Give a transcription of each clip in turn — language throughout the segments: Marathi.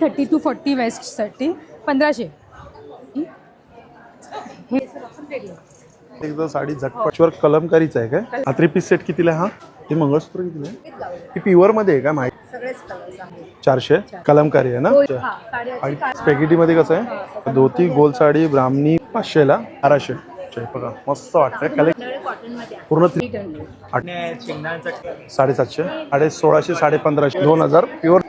30 to 40 वेस्टसाठी 1500. हे एकदा साडी झटपटवर कलमकारीच आहे काय? हा 3 पीस सेट कितीला आहे? हा हे मंगळसूत्र कितीला आहे? ही प्युअर मध्ये आहे का? माहिती सगळेच कलर्स आहेत. 400 कलमकारी आहे ना? आणि स्पेगेटी मध्ये कसं आहे? धोती गोल साडी ब्राह्मणी 500 ला 1200. बघा मस्त वाटतंय. पूर्ण 750 1600 1550 2000 प्युअर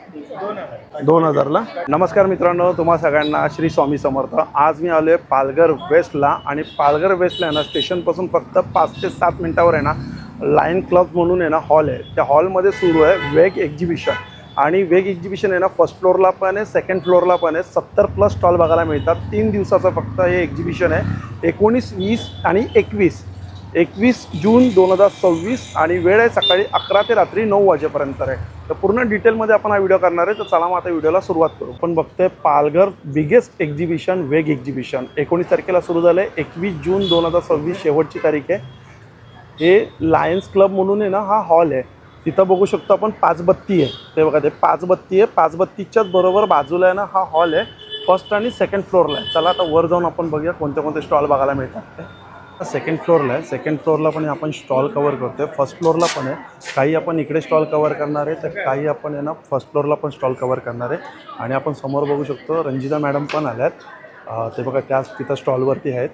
2000ला. नमस्कार मित्रांनो, तुम्हा सगळ्यांना श्री स्वामी समर्थ. आज मी आलोय पालघर वेस्टला आणि पालघर वेस्टला आहे ना स्टेशनपासून फक्त 5 ते 7 मिनिटावर आहे ना लायन क्लब म्हणून आहे ना हॉल आहे. त्या हॉलमध्ये सुरू आहे वेग एक्झिबिशन. आणि वेग एक्झिबिशन आहे ना फर्स्ट फ्लोअरला पण आहे, सेकंड फ्लोअरला पण आहे. 70+ स्टॉल बघायला मिळतात. 3 दिवसाचं फक्त हे एक्झिबिशन आहे. 19, 20 आणि 21 जून 2026 आणि वेळ आहे सकाळी 11 ते रात्री 9 वाजेपर्यंत आहे. तर पूर्ण डिटेलमध्ये आपण हा व्हिडिओ करणार आहे. तर चला मग आता व्हिडिओला सुरुवात करू. पण बघतोय पालघर बिगेस्ट एक्झिबिशन वेग एक्झिबिशन 19 तारखेला सुरू झालं आहे. 21 जून 2026 शेवटची तारीख आहे. हे लायन्स क्लब म्हणून आहे ना हा हॉल आहे. तिथं बघू शकतो आपण 5 बत्ती आहे. ते बघा ते 5 बत्ती आहे. 5 बत्तीच्याच बरोबर बाजूला आहे ना हा हॉल आहे. फर्स्ट आणि सेकंड फ्लोअरला आहे. चला आता वर जाऊन आपण बघूया कोणते कोणते स्टॉल बघायला मिळतात ते. सेकंड फ्लोअरला आहे. सेकंड फ्लोअरला पण आपण स्टॉल कवर करतोय. फर्स्ट फ्लोअरला पण आहे. काही आपण इकडे स्टॉल कवर करणार आहे तर काही आपण आहे ना फर्स्ट फ्लोअरला पण स्टॉल कवर करणार आहे. आणि आपण समोर बघू शकतो रंजिता मॅडम पण आल्यात. ते बघा त्याच तिथं स्टॉलवरती आहेत.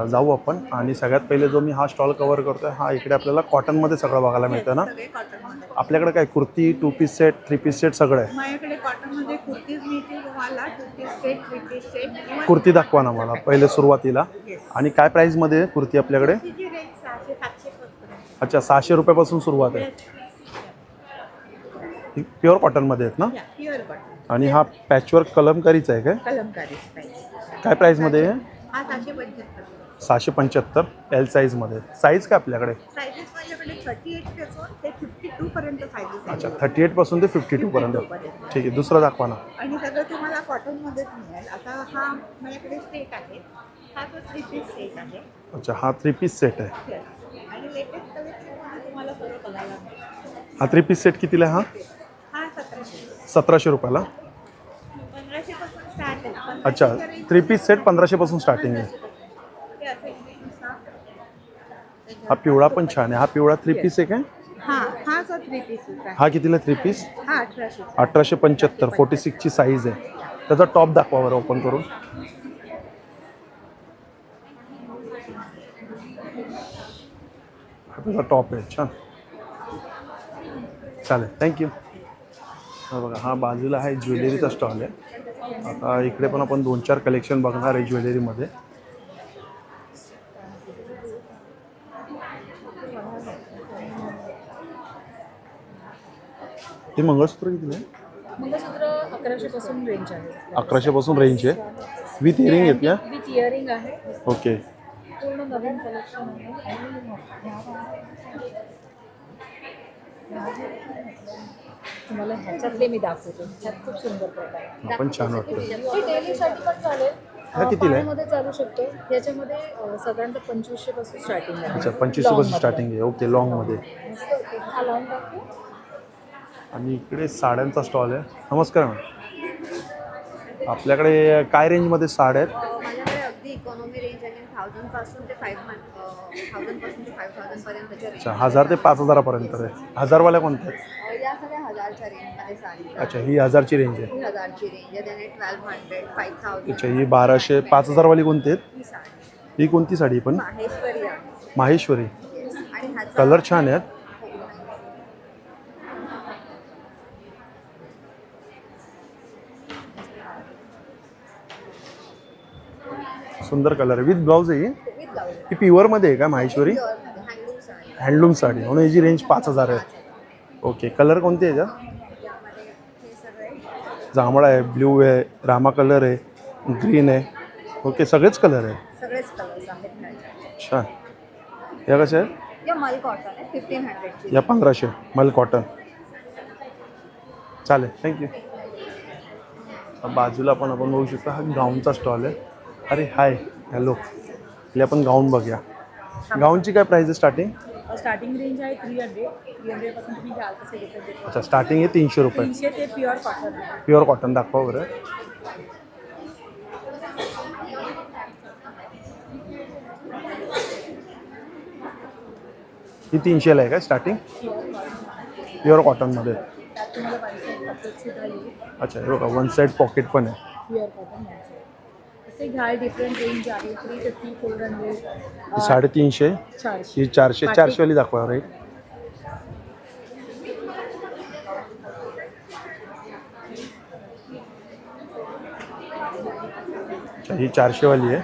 जाऊ आपण. आणि सगळ्यात पहिले जो मी हा स्टॉल कवर करतोय हा इकडे आपल्याला कॉटनमध्ये सगळं बघायला मिळतं ना. आपल्याकडे काय kurti 2 piece set 3 piece set सगळं आहे. माझ्याकडे कॉटनमध्ये कुर्तीज मिळतील तुम्हाला 2 piece set 3 piece set. Kurti दाखवा ना मला पहिले सुरुवातीला. आणि काय प्राईजमध्ये आहे कुर्ती आपल्याकडे? अच्छा 600 रुपयापासून सुरुवात आहे. प्युअर कॉटनमध्ये आहेत ना? Pure cotton. आणि हा पॅचवर्क कलमकारीचा आहे काय? कलमकारी काय प्राईजमध्ये आहे? हा 775. 675 एल साईजमध्ये. साईज काय आपल्याकडे? साइजेस माझ्याकडे 38 पासून ते 52 पर्यंत साइजेस आहेत. अच्छा 38 पासून ते 52 पर्यंत. ठीक आहे दुसरं दाखवा ना. आणि सगळं तुम्हाला कॉटनमध्येच मिळेल. आता हा माझ्याकडे सेट आहे. हा तो 3 पीस सेट आहे. अच्छा हा 3 पीस सेट आहे. Yes. आणि लेटेस्ट कलेक्शनमध्ये तुम्हाला सर्व बघायला मिळेल. हा 3 पीस सेट कितीला आहे हा? हा 1700. 1700 रुपयाला. 1500 पासून स्टार्ट आहे. अच्छा 3 पीस सेट 1500 पासून स्टार्टिंग आहे. हा पिवळा पण छान आहे. हा पिवळा 3 पीस आहे काय? हा हा 3 पीस आहे. हा कितीला 3 पीस? हा 1800. 1875 46 ची साईज आहे. त्याचा टॉप दाखवा बरं ओपन करून. हा त्याचा टॉप आहे छान. चालेल थँक्यू. हा बघा हा बाजूला आहे ज्वेलरीचा स्टॉल आहे. आता इकडे पण आपण 2-4 कलेक्शन बघणार आहे ज्वेलरीमध्ये. हे मंगळसूत्र किती आहे? मंगळसूत्र 1100 पासून रेंज आहे. 1100 पासून रेंज आहे. विथ इयरिंग आहेत का? विथ इयरिंग आहे. ओके. पूर्ण नवीन कलेक्शन आहे. तुम्हाला ह्याच्यातले मी दाखवतो. ह्यात खूप सुंदर प्रकार आहे. आपण छान वाटतं. हे डेलीसाठी पण चालेल. हा कितीला आहे? पाण्यामध्ये चालू शकतो. ह्याच्यामध्ये साधारणतः 2500 पासून स्टार्टिंग आहे. अच्छा 2500 पासून स्टार्टिंग आहे. ओके लॉंगमध्ये. मस्त होते. हा लॉंग दाखवू. आणि इकडे साड्यांचा स्टॉल आहे. नमस्कार मॅम. आपल्याकडे काय रेंजमध्ये साड्या आहेत? माझ्याकडे अगदी इकॉनॉमी रेंज आहे. 1000 पासून ते 5000 पर्यंतच्या रेंज. अच्छा 1000 ते 5000 पर्यंत आहे. 1000वाल्या कोणत्या आहेत? या सगळ्या 1000च्या रेंजमध्ये साडी. अच्छा ही 1000ची रेंज आहे. ही 1000ची रेंज आहे. त्याने 1200 5000. अच्छा ही 1200 5000वाली कोणती आहेत? ही साडी ही कोणती साडी पण? माहेश्वरी आहे. माहेश्वरी. आणि ह्याचा कलर छान आहेत. सुंदर कलर आहे. विथ ब्लाऊज आहे ही. With blouse. ही प्युअरमध्ये आहे का माहेश्वरी? हँडलूम साडी. हँडलूम साडी म्हणून याची रेंज 5000 आहे. ओके कलर कोणते आहे याच्यात? यामध्ये हे सगळे जांभळा आहे, ब्ल्यू आहे, रामा कलर आहे, ग्रीन आहे. ओके सगळेच कलर आहे. सगळेच कलर्स आहेत ह्याच्यात. छान. या कशा आहेत? या मल कॉटन आहे 1500ची. या 1500 मल कॉटन. चालेल थँक्यू. बाजूला पण आपण बघू शकतो हा गाऊनचा स्टॉल आहे. अरे हाय हॅलो. इथे आपण गाऊन बघूया. गाऊनची काय प्राईस आहे स्टार्टिंग? स्टार्टिंग रेंज आहे 300 पासून तुम्ही घ्याल तसे डिफरंट अच्छा, स्टार्टिंग आहे 300 रुपये. 300 ते प्युअर कॉटन आहे. प्युअर कॉटन दाखवा बरं. ही 300ला आहे का स्टार्टिंग? प्युअर कॉटनमध्ये. त्यात तुम्हाला बाईसाईड पॉकेट सुद्धा येईल. अच्छा, हे बघा वन साईड पॉकेट पण आहे. प्युअर कॉटन असे घ्याल डिफरंट रेंज आहे 350 400 ही 350, 400. ही 400. 400 वाली दाखवा रेट. अच्छा, ही 400 वाली आहे.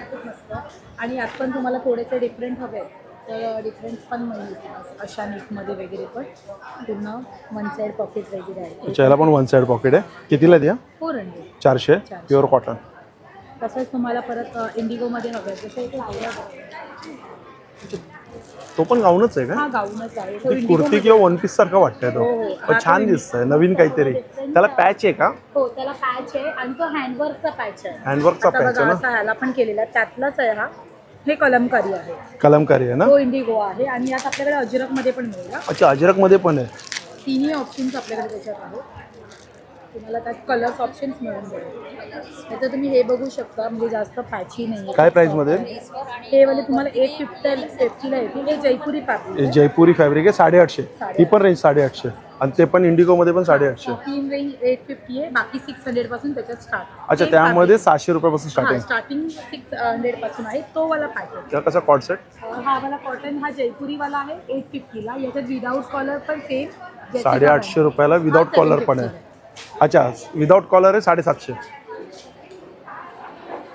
आणि यात पण तुम्हाला थोडेसे डिफरंट हवे तर डिफरंट पण मिळेल अशा नेकमध्ये वगैरे पण पूर्ण वन साईड पॉकेट वगैरे आहे. अच्छा, याला पण वन साईड पॉकेट आहे. कितीला द्या? 400. 400 प्युअर कॉटन. तसंच तुम्हाला परत इंडिगोमध्ये हवं आहे जसं एक लावला तो पण गाऊनच आहे का? हा गाऊनच आहे तो ती इंडिगो कुर्ती किंवा वन पीस सारखा वाटतंय तो. हो, हो. पण छान दिसतंय, नवीन काहीतरी. त्याला पॅच आहे का? हो त्याला पॅच आहे आणि तो हँडवर्कचा पॅच आहे. हँडवर्कचा आता पॅच बघा आहे ना? असा ह्याला पण केलेला आहे. त्यातलाच आहे हा. हे कलमकारी आहे. कलमकारी आहे ना? तो इंडिगो आहे आणि यात आपल्याकडे अजरकमध्ये पण मिळेल. अच्छा, अजरकमध्ये पण आहे. तिन्ही ऑप्शन्स आपल्याकडे त्याच्यात आहेत. तुम्हाला त्यात कलर्स ऑप्शन्स मिळून जाईल. त्याचं तुम्ही हे बघू शकता म्हणजे जास्त पॅची नाही आहे. काय प्राईसमध्ये? हे वाले तुम्हाला 850ला येतील. हे जयपुरी फॅब्रिक हे जयपुरी फॅब्रिक आहे 850. ही पण रेंज 850 आणि ते पण इंडिगोमध्ये पण 850. तीन रेंज 850 आहे. बाकी 600 पासून त्याच्यात स्टार्ट. अच्छा, त्यामध्ये 700 रुपयापासून स्टार्टिंग. स्टार्टिंग 600 पासून आहे. तो वाला पॅकेज. त्याला कसा कॉट सेट? हा वाला कॉटन हा जयपुरी वाला आहे 850ला. याच्यात विदाऊट कॉलर पण सेम 850 रुपयाला विदाऊट कॉलर पण आहे. अच्छा, विदाऊट कॉलर आहे 750.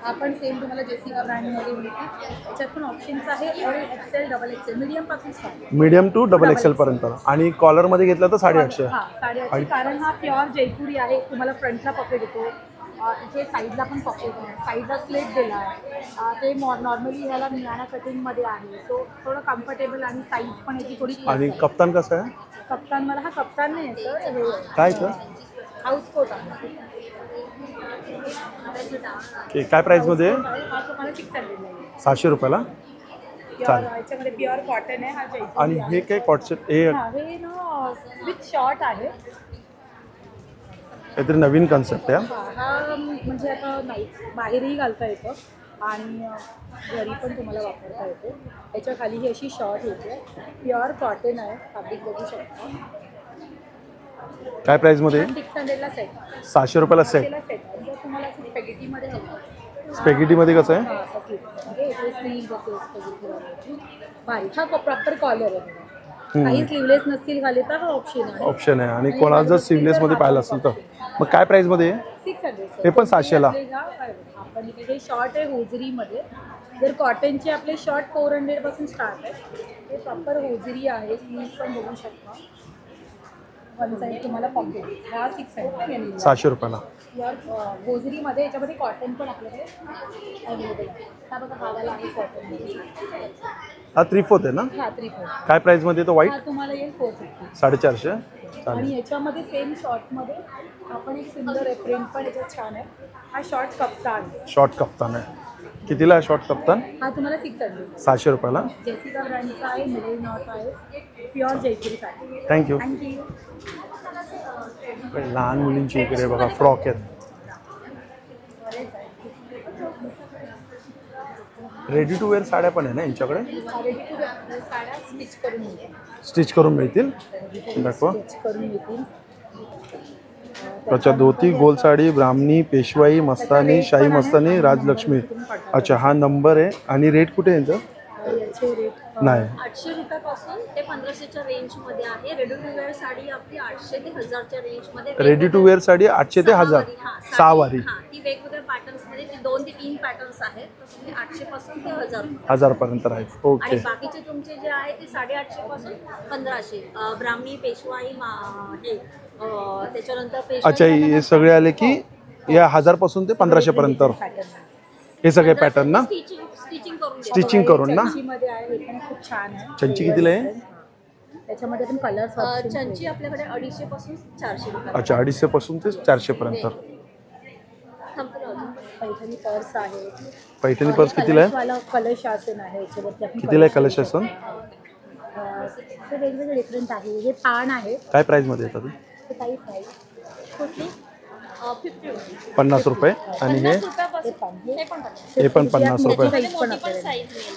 आपण सेम तुम्हाला जेसिका ब्रँडमध्ये मिळतील. त्याच्यात पण ऑप्शन्स आहे XL, डबल XL, मीडियम पासून start. Medium to double XL पर्यंत. आणि कॉलरमध्ये घेतला तर 850. हा 850 कारण हा प्युअर जयपुरी आहे. तुम्हाला फ्रंटला पॉकेट येतो. इथे साईडला पण पॉकेट आहे. साईडला स्लेट दिला आहे. ते नॉर्मली ह्याला निळाणा कटिंगमध्ये आहे. तो थोडं कम्फर्टेबल आणि साईज पण याची थोडी आणि कप्तान कसं आहे? कप्तान मला हा कप्तान नाही आहे सर. हे काय तर हाऊस कोट आहे. काय प्राईसमध्ये? हा तुम्हाला 600 लागेल. 700 रुपयाला. प्युअर याच्यामध्ये प्युअर कॉटन आहे. हा जयपुरी आणि आहे. हे काय कॉट सेट? हे हा, हे ना विथ शॉर्ट आहे. काहीतरी नवीन कन्सेप्ट आहे. हा म्हणजे आता नाही बाहेरही घालता येतं आणि घरी पण तुम्हाला वापरता येते. याच्या खाली ही अशी शॉर्ट येते. प्युअर कॉटन आहे. फॅब्रिक बघू शकता. काय प्राईसमध्ये? 600ला सेट. 700 रुपयाला सेट. सेट जर तुम्हाला स्पेगेटीमध्ये हवं स्पेगेटीमध्ये कसं आहे? बारीक हा प्रॉपर कॉलर आहे. काही स्लीवलेस नसतील घाले तर हा ऑप्शन आहे. ऑप्शन आहे. आणि कोणाला जर सिवलेसमध्ये पाहिलं असेल तर मग काय प्राईसमध्ये? 600. हे पण 700ला. आपण इथे शॉर्ट आहे होजरीमध्ये. जर कॉटनचे आपले शॉर्ट 400 पासून स्टार्ट आहे. हे प्रॉपर होजरी आहे. स्लीव्ह पण बघू शकता. वन साईड तुम्हाला पॉकेट. हा 600. 700 रुपयाला. यार होजरीमध्ये याच्यामध्ये कॉटन पण आपल्याकडे अवेलेबल आहे. हा बघा भावाला आहे कॉटनमध्ये. हा 3/4 आहे ना? हा 3/4. काय प्राईसमध्ये तो व्हाईट? हा तुम्हाला येईल 450. 450. आणि चालेल. याच्यामध्ये सेम शॉर्टमध्ये आपण एक सुंदर प्रिंट पण याच्यात छान आहे. हा शॉर्ट कप्तान. शॉर्ट कप्तान आहे. कितीला आहे शॉर्ट कप्तान? हा तुम्हाला 600. 700 रुपयाला. जेसिका ब्रँडचा आहे. मिडल नॉट आहे. प्युअर जयपुरी फॅब्रिक. थँक्यू. थँक्यू. लहान मुलींची इकडे बघा फ्रॉक आहेत. रेडी टू वेअर साड्या पण आहे ना यांच्याकडे? साड्या स्टिच करून मिळतील. स्टिच करून मिळतील. दाखवा. स्टिच करून मिळतील. अच्छा, धोती, गोल साडी, ब्राह्मणी, पेशवाई, मस्तानी, शाही मस्तानी, राजलक्ष्मी. अच्छा, हा नंबर आहे. आणि रेट कुठे आहे यांचा? याचे रेट नाही. 800 रुपयापासून ते 1500च्या रेंजमध्ये आहे. रेडी टू वेअर साडी आपली 800 ते 1000च्या रेंजमध्ये. रेडी टू वेअर साडी 800 ते 1000. सहावारी. हां, ती वेगवेगळ्या पॅटर्न्समध्ये ती 2 ते 3 पॅटर्न्स आहेत. तर तुम्ही 800 पासून ते 1000 1000 पर्यंत आहेत. आणि ओके. बाकीचे तुमचे जे आहे ते 850 पासून 1500. ब्राह्मणी, पेशवाई, हे त्याच्यानंतर पेशवाई. अच्छा, हे सगळे आले की या 1000 पासून ते 1500 पर्यंत हे सगळे पॅटर्न ना? स्टिचिंग करून देतो. स्टिचिंग करून ना? चंचीमध्ये आहे. हे पण खूप छान आहे. चंची कितीला आहे? त्याच्यामध्ये पण कलर्स चंची आपल्याकडे 250 पासून 400 रुपये. अच्छा, 250 पासून ते 400 पर्यंत. पैठणी पर्स आहे. पैठणी पर्स कितीला आहे? वाला कलश आसन आहे याच्यावरती आपण कितीला आहे कलश आसन? ते वेगवेगळे डिफरंट आहे. हे पान आहे, काय प्राईजमध्ये येतात ते? ते काही प्राईस. कुठली 50 रुपये. 50 रुपये आणि हे 50 रुपयापासून पान हे पण 50. हे पण 50 रुपये. साईज पण मोठी पण आपल्याकडे. साईज मिळेल.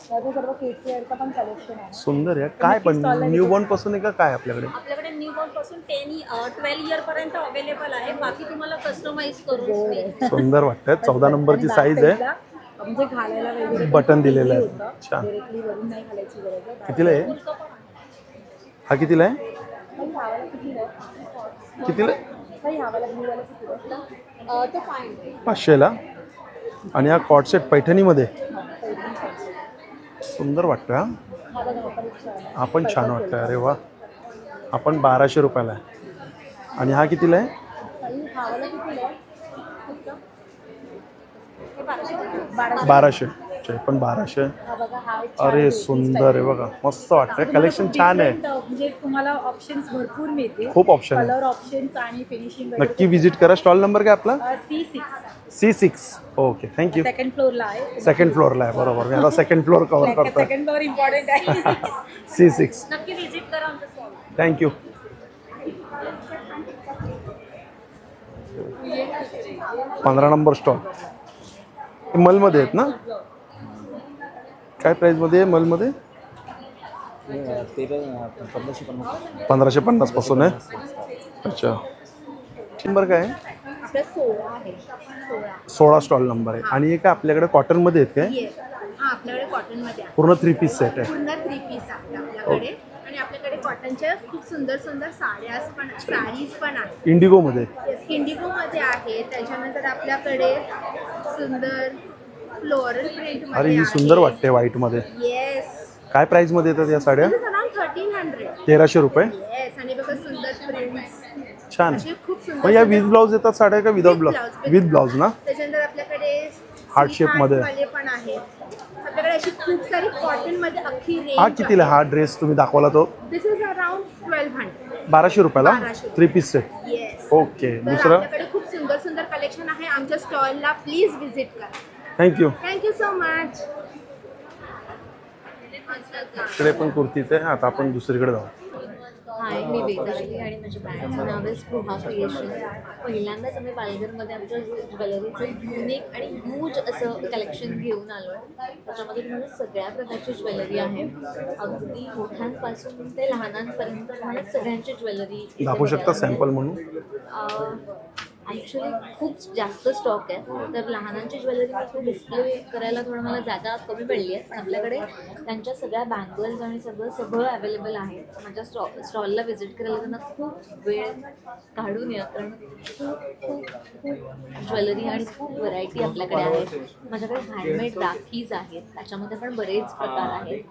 त्याचं सर्व किड्सवेअरचं पण कलेक्शन आहे. सुंदर आहे. काय पण न्यू बॉर्न पासून आहे का काय आपल्याकडे? आपल्याकडे न्यूबॉर्न पासून 12 इयर पर्यंत अवेलेबल आहे. बाकी तुम्हाला कस्टमाइज करून मिळेल. सुंदर वाटतंय. 14 नंबरची साईज आहे. म्हणजे घालायला वगैरे बटन दिलेलं आहे. छान. डायरेक्टली वरून नाही घालायची गरज आहे. कितीला आहे? हा कितीला आहे? काही हवाला किती आहे? कितीला आहे? काही हवाला ब्लूवाला किती आहे? ते फाईन. 500ला. आणि हा कॉट सेट पैठणीमध्ये सुंदर वाटतोय. हा हा बघा आपण एक छान आहे. हा पण छान वाटतोय. अरे वा. हा पण 1200 रुपयाला आहे. आणि हा कितीला आहे? काही हवाला किती आहे? 1200. पण 1200. हा बघा हा एक छान अरे आहे. सुंदर आहे बघा. मस्त वाटतंय. कलेक्शन छान आहे. म्हणजे तुम्हाला ऑप्शन्स भरपूर मिळते. खूप ऑप्शन आहे. कलर ऑप्शन्स आणि फिनिशिंग नक्की विजिट करा. स्टॉल नंबर काय आपला? C6 C6. Okay thank you. Second फ्लोअरला आहे. सेकंड फ्लोअरला आहे. बरोबर. मी आता सेकंड फ्लोअर कव्हर करतोय. सेकंड फ्लोअर इम्पॉर्टंट आहे. C6. नक्की विजिट करा आमचं स्टॉल. थँक्यू. 15 number stall. मलमध्ये आहेत ना? काय प्राईजमध्ये आहे मलमध्ये? 1550 पासून आहे. अच्छा. नंबर काय आहे? आपल्या 16 आहे. 16 स्टॉल नंबर आहे. आणि हे काय आपल्याकडे कॉटनमध्ये आहेत काय? हा आपल्याकडे कॉटनमध्ये आहे. पूर्ण 3 पीस सेट आहे. पूर्ण 3 पीस आहे आपल्याकडे. आणि आपल्याकडे कॉटनच्या खूप सुंदर सुंदर साडीज पण आहेत. इंडिगोमध्ये. इंडिगोमध्ये आहे. त्याच्यानंतर आपल्याकडे सुंदर फ्लोरल प्रिंट अरे ही सुंदर वाटते व्हाईटमध्ये. येस. काय प्राईजमध्ये येतात या साड्या? अराउंड 1300. 1300 रुपये. येस. आणि बघा सुंदर प्रिंट्स छान. असे खूप मग सुंदर या विथ ब्लाऊज येतात साड्या का विदाउट ब्लाऊज? विथ ब्लाऊज ना? त्याच्यानंतर आपल्याकडे Heart shape मध्ये. वाले पण आहेत. आपल्याकडे अशी खूप सारी कॉटन मध्ये अख्खी हा रेंज. कितीला हा ड्रेस तुम्ही दाखवला तो? दिस इज अराउंड 1200. 1200 रुपयाला 1200. 3 पीस सेट. येस. ओके. तर दुसरं? आपल्याकडे खूप सुंदर सुंदर कलेक्शन आहे. आमच्या स्टॉलला प्लीज व्हिजिट करा. थँक्यू. Thank you so much. इकडे पण कुर्तीच आहे. आता आपण दुसरीकडे जाऊ. हाय, मी वेदाश्री आणि माझ्या ब्रँडचं नाव आहे स्पृहा क्रिएशन. पहिल्यांदाच आम्ही पालघरमध्ये आमच्या ज्वेलरीचं युनिक आणि ह्यूज असं कलेक्शन घेऊन आलो आहे. त्याच्यामध्ये तुम्हाला सगळ्या प्रकारची ज्वेलरी आहे. अगदी मोठ्यांपासून ते लहानांपर्यंत तुम्हाला सगळ्यांची ज्वेलरी दाखवू शकता सॅम्पल म्हणून? ॲक्च्युली खूप जास्त स्टॉक आहे. तर लहानांची ज्वेलरी डिस्प्ले करायला थोडं मला जागा कमी पडली आहे. पण आपल्याकडे त्यांच्या सगळ्या बँगल्स आणि सगळं अवेलेबल आहे. माझ्या स्टॉलला व्हिजिट करायला त्यांना खूप वेळ काढून या, कारण खूप ज्वेलरी आणि खूप व्हरायटी आपल्याकडे आहे. माझ्याकडे हँडमेड राखीज आहेत. त्याच्यामध्ये पण बरेच प्रकार आहेत.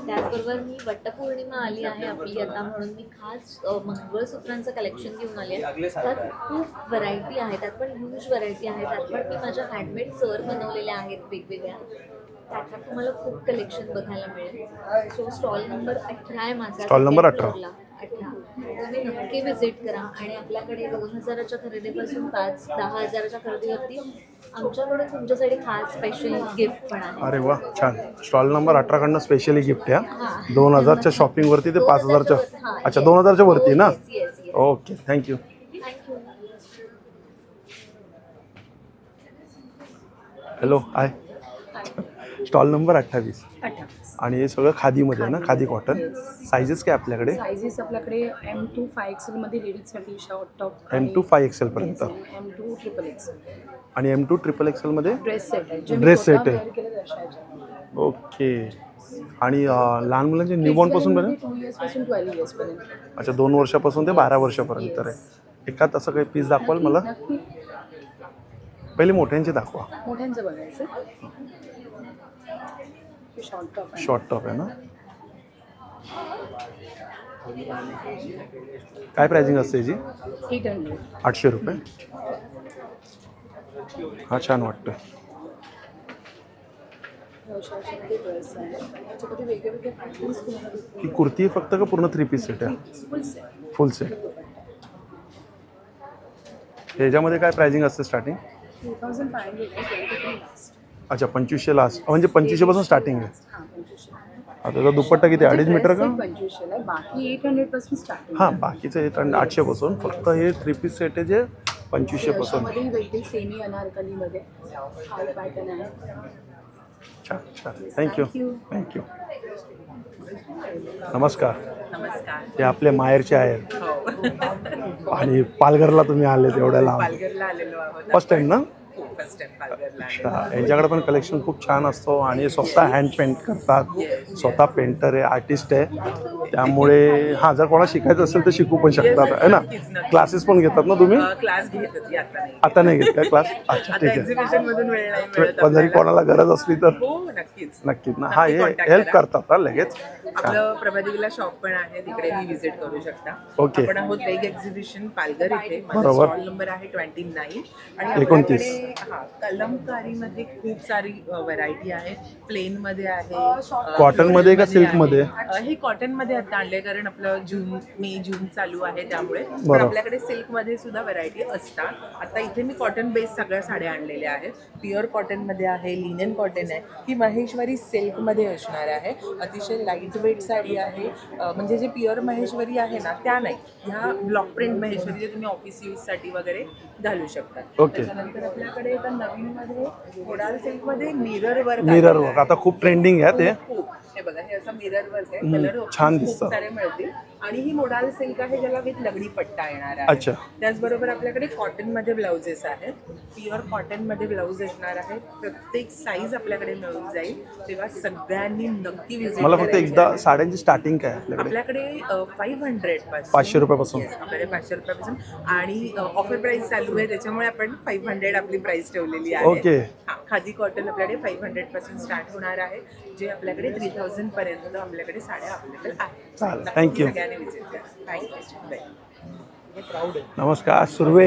त्याचबरोबर मी वटपौर्णिमा आली आहे आपली आता, म्हणून मी खास मंगळसूत्रांचं कलेक्शन घेऊन आले आहे. त्यात खूप व्हरायटी आहे. त्यात पण ह्यूज व्हरायटी आहे. त्यात पण मी माझ्या हँडमेड सर बनवलेल्या आहेत वेगवेगळ्या. त्याच्यात तुम्हाला खूप कलेक्शन बघायला मिळेल. सो स्टॉल नंबर 18 आहे माझा. Stall number 18. 18. तुम्ही नक्की व्हिजिट करा. आणि आपल्याकडे 2000च्या खरेदीपासून 5-10 हजाराच्या खरेदीवरती आमच्याकडे तुमच्यासाठी खास स्पेशल गिफ्ट पण आहे. अरे वा छान. स्टॉल नंबर 18 कडनं स्पेशली गिफ्ट आहे. 2000च्या शॉपिंगवरती ते 5000च्या. अच्छा 2000च्या वरती ना? Okay thank you. Thank you. Hello hi. Stall number 28. आणि हे सगळं खादीमध्ये आहे ना? खादी कॉटन. सायझेस काय आपल्याकडे? सायझेस आपल्याकडे M2 5XL मध्ये लेडीजसाठी शॉर्ट टॉप. M2 5XL पर्यंत. M2 XXL आणि M2 XXL मध्ये ड्रेस सेट आहे. ड्रेस सेट आहे. ओके. आणि लहान मुलांचे न्यूबॉर्न पासून पर्यंत? 2 इयर्स पासून 12 इयर्स पर्यंत. अच्छा 2 वर्षापासून ते 12 वर्षापर्यंत आहे. एकात असं काही पीस दाखवाल मला? नक्की. पहिले मोठ्यांचे दाखवा. मोठ्यांचं बघायचं. शॉर्ट टॉप आहे. शॉर्ट टॉप आहे ना? काय प्राइसिंग असते याची? 800. 800 रुपये. हा छान वाटतं. ड्रेस आहे. त्याच्यामध्ये वेगवेगळे पॅटर्न्स तुम्हाला दिसतील. ही कुर्ती फक्त का पूर्ण 3 पीस सेट आहे? फुल सेट. फुल सेट. ह्याच्यामध्ये काय प्राइसिंग असते स्टार्टिंग? 2500 लास्ट. अच्छा 2500 लास्ट, म्हणजे 2500 पासून स्टार्टिंग आहे. हां 2500. त्याचा दुपट्टा किती 2.5 मीटर का? 2500 आहे, बाकी 800 पासून स्टार्टिंग. हां बाकीचं हे 800 पासून, फक्त हे 3 पीस सेट आहे जे 2500 पासून. मध्ये वेगळी सेमी अनारकलीमध्ये हा पॅटर्न आहे. छान छान, थँक्यू थँक्यू. नमस्कार. नमस्कार. हे आपले माहेरचे आहेत हो. आणि पालघरला तुम्ही आले एवढ्या लांब, पालघरला आलेलो आहोत. फर्स्ट टाइम ना? फर्स्ट टाइम पालघरला अच्छा, यांच्याकडे पण कलेक्शन खूप छान असतो आणि स्वतः हँड पेंट करतात, स्वतः पेंटर आहे, आर्टिस्ट आहे. त्यामुळे हां जर कोणाला शिकायचं असेल तर शिकू पण शकतात आहे ना. क्लासेस पण घेतात ना तुम्ही? क्लास घेत होती, आता नाही. आता नाही घेत का क्लास? अच्छा आता ठीक आहे. एक्झिबिशन मधून वेळ नाही मिळत पण जरी आपल्याला. कोणाला गरज असली तर हो नक्कीच. नक्कीच ना. हा हे contact हेल्प करा. करतात ना लगेच. आपलं प्रभादेवीला शॉप पण आहे, तिकडे मी विजिट करू शकता. ओके. आपण आहोत वेग एक्झिबिशन पालघर इथे. माझा बरोबर. स्टॉल नंबर आहे 29 आणि 29. आपल्याकडे कलमकारीमध्ये खूप सारी व्हरायटी आहे. प्लेन मध्ये आहे, कॉटन मध्ये का सिल्क मध्ये? हे कॉटन मध्ये आता आणले, कारण आपलं जून चालू आहे त्यामुळे. पण बरोबर. आपल्याकडे सिल्क मध्ये सुद्धा व्हरायटी असतात. आता इथे मी कॉटन बेस सगळ्या साड्या आणलेल्या आहेत. प्युअर कॉटन मध्ये आहे, लिनन कॉटन आहे. ही महेश्वरी सिल्क मध्ये असणार आहे. अतिशय लाईट वेट साडी आहे. म्हणजे जे प्युअर महेश्वरी आहे ना त्या नाही, ह्या ब्लॉक प्रिंट महेश्वरी जे तुम्ही ऑफिस यूज साठी वगैरे घालू शकता. ओके. त्याच्यानंतर आपल्याकडे आता नवीन मध्ये मोडाल सिल्क मध्ये मिरर वर्क मिरर वर्क आता खूप ट्रेंडिंग आहे ते. हे बघा, हे असं मिरर वर्क आहे. कलर छान खूप दिसतं. सारे मिळतील. आणि ही मोडाल सिल्क आहे ज्याला विथ लगडी पट्टा येणार आहे. अच्छा. त्याचबरोबर आपल्याकडे कॉटन मध्ये ब्लाउजेस आहेत. प्युअर कॉटन मध्ये ब्लाऊज असणार आहे. प्रत्येक साईज आपल्याकडे मिळून जाईल, तेव्हा सगळ्यांनी नक्की विजिट. मला फक्त एकदा साड्यांची स्टार्टिंग काय आहे आपल्याकडे? आपल्याकडे 500 पासून, 500 रुपयापासून. Yes, आपल्याकडे 500 रुपयापासून. आणि ऑफर प्राइस चालू आहे त्याच्यामुळे आपण 500 आपली प्राइस ठेवलेली आहे. ओके. खादी कॉटन आपल्याकडे 500 पासून स्टार्ट होणार आहे, जे आपल्याकडे 3000 पर्यंत आपल्याकडे साड्या अवेलेबल आहेत. चालेल, नक्की थँक्यू. सगळ्यांनी विजिट करा. थँक्यू. नमस्कार सुर्वे.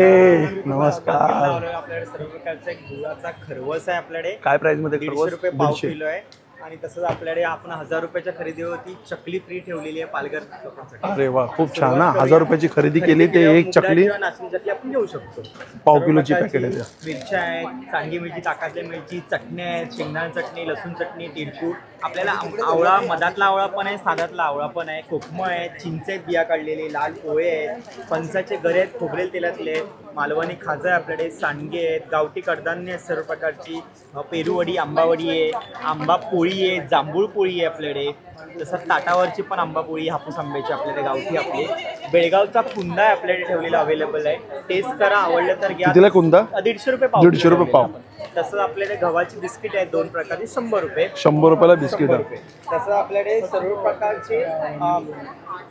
नमस्कार. आपल्याकडे सर्व प्रकारचा एक गुळाचा खरवस आहे. आपल्याकडे काय प्राइस मध्ये? 150 रुपये पाव 150. किलो आहे. आणि तसंच आपल्याकडे आपण 1000 रुपयाच्या खरेदीवरती चकली फ्री ठेवलेली आहे पालघर लोकांसाठी. अरे वा, खूप छान ना. 1000 रुपयाची खरेदी केली ते एक चकली नाचणी चकली आपण घेऊ शकतो. पाव सर्व किलोची प्रकारची पॅकेट आहे. मिरच्या आहेत, सांडगी मिरची, ताकातल्या मिरची, चटण्या आहेत, शेंगदाणा चटणी, लसूण चटणी, तिळकूट. आपल्याला आवळा, मधातला आवळा पण आहे, साधातला आवळा पण आहे, कोकमं आहे, चिंचेत बिया काढलेले, लाल पोहे आहेत, फणसाचे गरे आहेत, खोबरेल तेलातले आहेत, मालवणी खाजा आहे आपल्याकडे, सांडगे आहेत, गावठी कडधान्य आहेत सर्व प्रकारची, पेरूवडी, आंबावडी आहे, आंबा पोळी आहे, जांभूळ पोळी आहे आपल्याकडे. तसं ताटावरची पण आंबा पोळी, हापूस आंब्याची आपल्याकडे गावठी आपली. बेळगावचा कुंदा आहे आपल्याकडे ठेवलेला अवेलेबल आहे. टेस्ट करा, आवडलं तर घ्या. कितीला कुंदा? 150 रुपये पाव. 150 रुपये पाव. तसंच आपल्याकडे गव्हाची बिस्किट आहेत 2 प्रकारची, 100 रुपये. 100 रुपयाला बिस्किट 100 आहे. रुपये. तसं आपल्याकडे सर्व प्रकारचे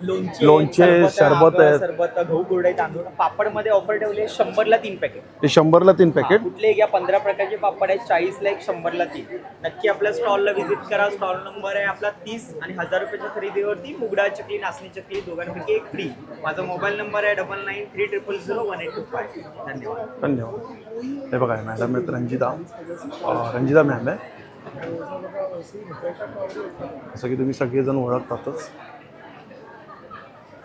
लोणचे, सरबत आहेत. सरबत, गहू कुरडई, तांदूळ. पापडमध्ये ऑफर ठेवली आहे 100ला 3 पॅकेट. हे 100ला 3 पॅकेट. कुठले घ्या, 15 प्रकारचे पापड आहेत, 40ला 1, 100ला 3. नक्की आपल्या स्टॉलला व्हिजिट करा. स्टॉल नंबर आहे आपला 30 आणि 1000 रुपयाच्या खरेदीवरती मुगडाळ चकली, नाचणी चकली दोघांपैकी एक फ्री. माझा मोबाईल नंबर आहे 9930001825. धन्यवाद. धन्यवाद. हे बघा मॅडम आहेत रंजिता. रंजिता मॅम आहे. असं की तुम्ही सगळेजण ओळखतातच.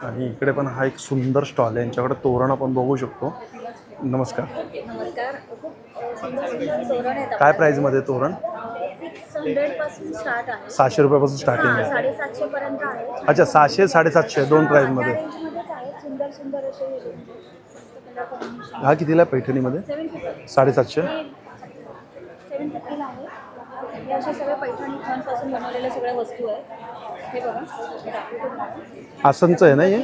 आणि इकडे पण हा एक सुंदर स्टॉल आहे. यांच्याकडे तोरण आपण बघू शकतो. नमस्कार. नमस्कार. खूप सुंदर सुंदर तोरण आहेत. काय प्राईजमध्ये तोरण? 600 पासून स्टार्ट आहे. 700 रुपयापासून स्टार्टिंग आहे. 750 पर्यंत आहे. अच्छा, 600 750 दोन प्राईजमध्ये. त्या रेंजमध्येच आहेत. सुंदर सुंदर असे हा कितीला आहे पैठणीमध्ये? 750. 750 ला आहे. हे अशा सगळ्या पैठणी पासून बनवलेल्या सगळ्या वस्तू आहेत. हे बघा. आसनचं आहे ना हे?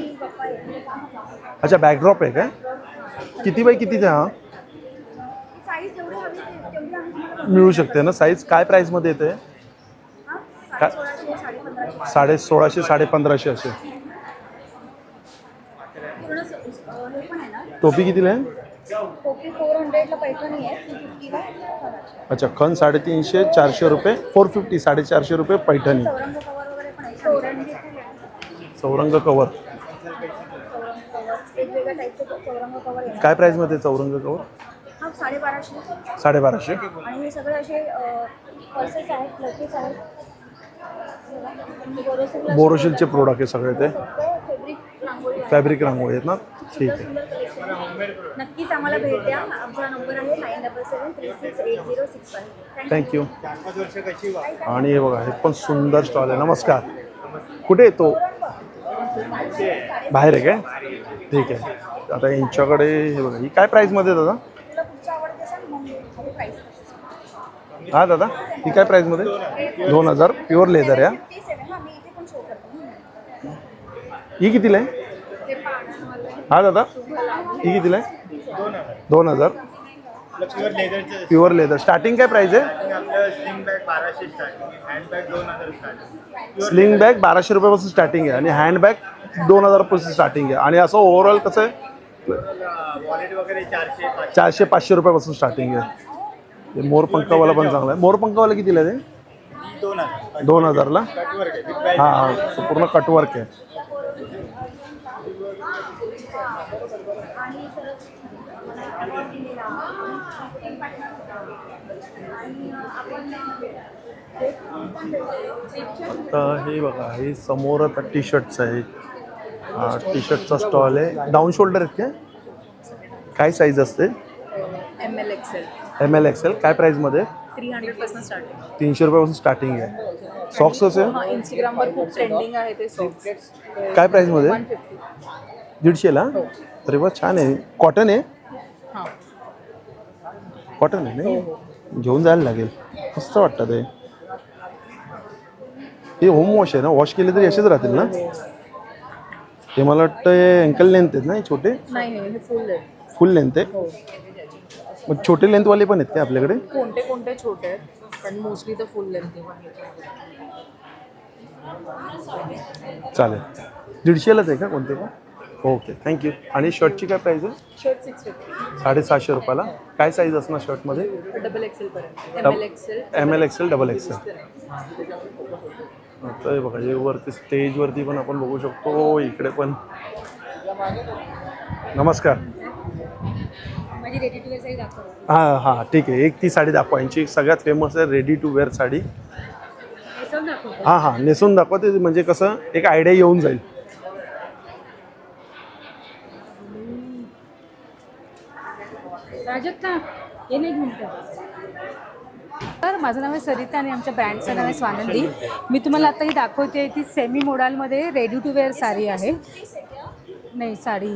अच्छा, बॅकड्रॉप आहे काय? किती बाय कितीचा हा? साईज जेवढी हवी तेवढी आम्ही मिळू शकते ना साईज? काय प्राईसमध्ये येते? 1600 1500 1600 1550 असे. पूर्ण हे पण आहे ना. टोपी कितीला आहे? टोपी 400 ला पैठणी आहे. 250 ला खणाची. अच्छा, खण 350 400 रुपये, 450 450 रुपये पैठणी. चौरंग कवर वगैरे पण आहे. चौरंग चौरंग कवर. वेगवेगळ्या टाईपचे चौरंग कवर आहे. काय प्राईसमध्ये आहे चौरंग कवर? हा 1250. 1250. आणि हे सगळे असे पर्सेस आहेत, क्लचेस आहेत. बोरोसिलचे बोरोसिलचे प्रोडक्ट आहे सगळे ते. फॅब्रिक रांगोळी आहे. फॅब्रिक रांगोळी आहेत ना, ठीक आहे. सुंदर कलेक्शन आहे. नक्कीच आम्हाला भेट द्या. आमचा नंबर आहे 97736806 थँक्यू. 4-5 वर्ष कशी वा आणि हे बघा, हे पण सुंदर स्टॉल आहे. नमस्कार. कुठे येतो? बाहेर आहे काय? ठीक आहे. आता यांच्याकडे हे बघा, ही काय प्राईसमध्ये दादा? तुला पुढच्या आवडते सांग मग प्राईस. हा दादा, ही काय प्राईसमध्ये? 2000 प्युअर लेदर आहे. 57 मी इथे पण शो करते. ही कितीला आहे? ते पाण्यावाले हा दादा, ही कितीला आहे? 2000 प्युअर लेदरचं प्युअर लेदर. स्टार्टिंग काय प्राईस आहे? आपलं sling bag 1200 starting, hand bag 2000 starting. Sling bag 1200 रुपयापासून स्टार्टिंग आहे आणि हँडबॅग 2000 पासून स्टार्टिंग आहे. आणि असं ओव्हरऑल कसं आहे? वॉलेट वगैरे 400-500. 400-500 रुपयापासून स्टार्टिंग आहे. ते मोरपंखावाला पण चांगला आहे. मोरपंखावाला कितीला आहे ते? 2000 2000ला. कटवर्क आहे, with belt. हां हां, पूर्ण कटवर्क आहे. आता हे बघा, हे समोर आता टी शर्टचं आहे. टी शर्टचा स्टॉल आहे. डाऊन शोल्डर आहेत काय साईज असते? ML XL ML XL. काय प्राईसमध्ये? 300 पासून स्टार्टिंग. 300 रुपयापासून स्टार्टिंग आहे. सॉक्स कसे? इंस्टाग्रामवर खूप ट्रेंडिंग आहे ते सॉक्स. काय प्राईसमध्ये? 150ला. अरे वा, छान आहे. कॉटन आहे? हां. कॉटन आहे नाही? घेऊन जायला लागेल. मस्त वाटतं ते. हे होम वॉश आहे ना? वॉश केले तरी असेच राहतील ना? ते मला वाटतं हे अँकल लेंथ आहेत ना, हे छोटे? नाही हे फुल आहे. फुल लेंथ आहे? मग छोटे लेंथवाले पण आहेत का आपल्याकडे? कोणते कोणते छोटे आहेत पण मोस्टली तर फुल लेंथ आहे. चालेल. 150लाच आहे का कोणते का? Okay, thank you. आणि शर्टची काय प्राईस आहे? शर्ट 650. 750 रुपयाला. काय साईज असणार शर्टमध्ये? डबल एक्सेल पर्यंत. ML XL. ML XL, double XL. आता हे बघा, हे वरती स्टेजवरती पण आपण बघू शकतो. इकडे पण. नमस्कार. माझी रेडी टू वेअर साडी दाखव. हां हां, ठीक आहे. एक ती साडी दाखवा. यांची सगळ्यात फेमस आहे रेडी टू वेअर साडी. नेसून दाखव. हां हां, नेसून दाखवा. ते म्हणजे कसं एक आयडिया येऊन जाईल. प्राजक्ता हे नाही मिनटं. तर माझं नाव आहे सरिता आणि आमच्या ब्रँडचं नाव आहे स्वानंदी. मी तुम्हाला आता ही दाखवते ती सेमी मोडालमध्ये रेडी टू वेअर साडी आहे. नाही साडी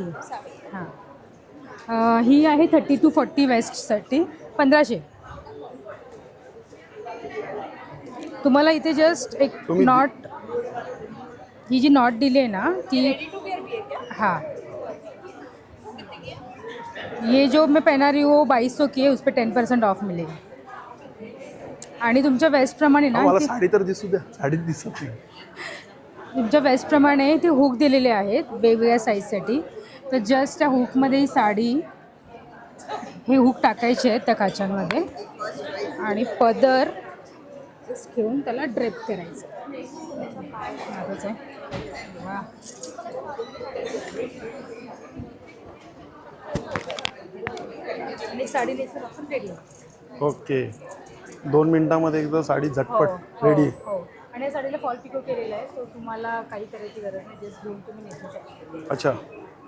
हां, ही आहे 30 to 40 वेस्टसाठी 1500. तुम्हाला इथे जस्ट एक नॉट, ही जी नॉट दिली आहे ना ती, हाँ ये जो मैं पहना रही हूँ वो 2200 की है, उस पर 10% ऑफ मिलेगी. आणि तुमच्या वेस्टप्रमाणे ना मला साडी तर दिसू द्या. साडी दिसत नाही. तुमच्या वेस्टप्रमाणे ते हुक दिलेले आहेत वेगवेगळ्या साईजसाठी. तर जस्ट त्या हुकमध्ये ही साडी, हे हुक टाकायचे आहेत त्या काचांमध्ये आणि पदर जस्ट घेऊन त्याला ड्रेप करायचं. आहे वा. आणि साडी नेसून आपण रेडी. ओके, 2 मिनिटामध्ये एकदा साडी झटपट रेडी. हो, आणि या साडीला फॉल पिको केलेला आहे. सो तुम्हाला काही करायची गरज नाही, जस्ट घेऊन तुम्ही नेसू शकता. अच्छा,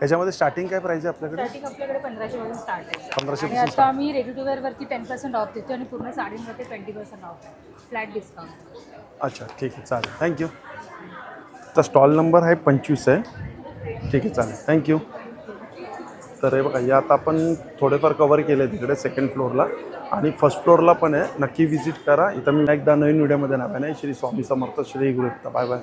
याच्यामध्ये स्टार्टिंग काय प्राईस आहे आपल्याकडे? स्टार्टिंग आपल्याकडे 1500 पासून स्टार्ट आहे. 1500 आणि पासून आता आम्ही रेडी टू वेअरवरती 10% ऑफ देतो आणि पूर्ण साडींवरती 20% ऑफ आहे, फ्लॅट डिस्काउंट. अच्छा, ठीक आहे, चालेल. थँक्यू. तर स्टॉल नंबर आहे 25 आहे. ठीक आहे, चालेल. थँक्यू. तर हे बघा, या आता आपण थोडेफार कवर केले तिकडे सेकंड फ्लोअरला आणि फर्स्ट फ्लोअरला पण आहे. नक्की व्हिजिट करा. इथं मी एकदा नवीन व्हिडिओमध्ये नाव आहे. श्री स्वामी समर्थ, श्री गुरुदत्त. Bye bye.